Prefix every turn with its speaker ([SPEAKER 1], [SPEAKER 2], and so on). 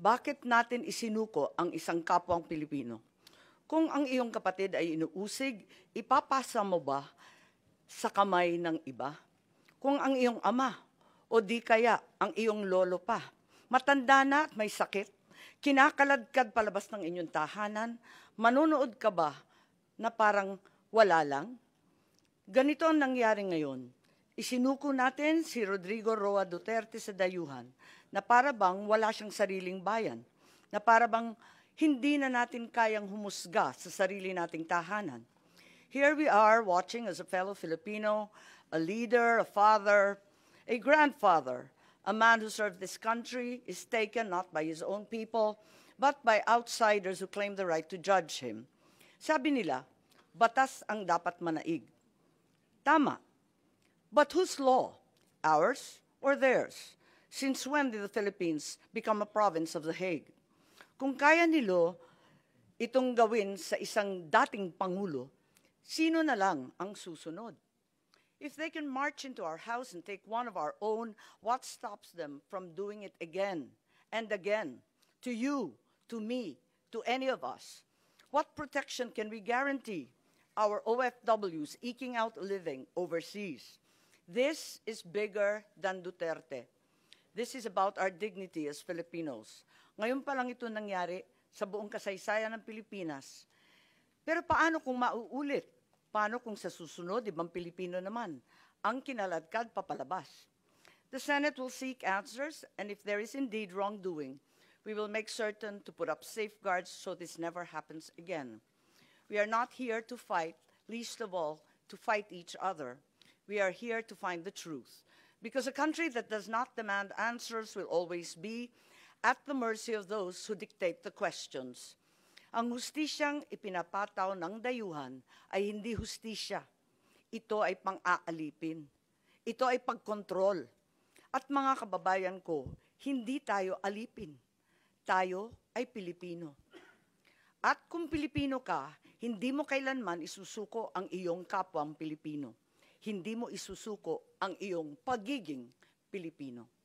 [SPEAKER 1] Bakit natin isinuko ang isang kapwang Pilipino? Kung ang iyong kapatid ay inuusig, ipapasa mo ba sa kamay ng iba? Kung ang iyong ama o di kaya ang iyong lolo pa, matanda na at may sakit, kinakaladkad palabas ng inyong tahanan, manunood ka ba na parang wala lang? Ganito ang nangyari ngayon. Isinuko natin si Rodrigo Roa Duterte sa dayuhan na para bang wala siyang sariling bayan, na para bang hindi na natin kayang humusga sa sarili nating tahanan. Here we are watching as a fellow Filipino, a leader, a father, a grandfather, a man who served this country is taken not by his own people, but by outsiders who claim the right to judge him. Sabi nila, batas ang dapat manaig. Tama. But whose law? Ours or theirs? Since when did the Philippines become a province of The Hague? Kung kaya nilo itong gawin sa isang dating pangulo, sino na lang ang susunod? If they can march into our house and take one of our own, what stops them from doing it again and again? To you, to me, to any of us. What protection can we guarantee our OFWs eking out a living overseas? This is bigger than Duterte. This is about our dignity as Filipinos. Ngayon pa lang ito nangyari sa buong kasaysayan ng Pilipinas. Pero paano kung mauulit? Paano kung sa susunod, ibang Pilipino naman, ang kinaladkad papalabas? The Senate will seek answers, and if there is indeed wrongdoing, we will make certain to put up safeguards so this never happens again. We are not here to fight, least of all, to fight each other. We are here to find the truth. Because a country that does not demand answers will always be at the mercy of those who dictate the questions. Ang hustisyang ipinapataw ng dayuhan ay hindi hustisya. Ito ay pang-aalipin. Ito ay pagkontrol. At mga kababayan ko, hindi tayo alipin. Tayo ay Pilipino. At kung Pilipino ka, hindi mo kailanman isusuko ang iyong kapwang Pilipino. Hindi mo isusuko ang iyong pagiging Pilipino.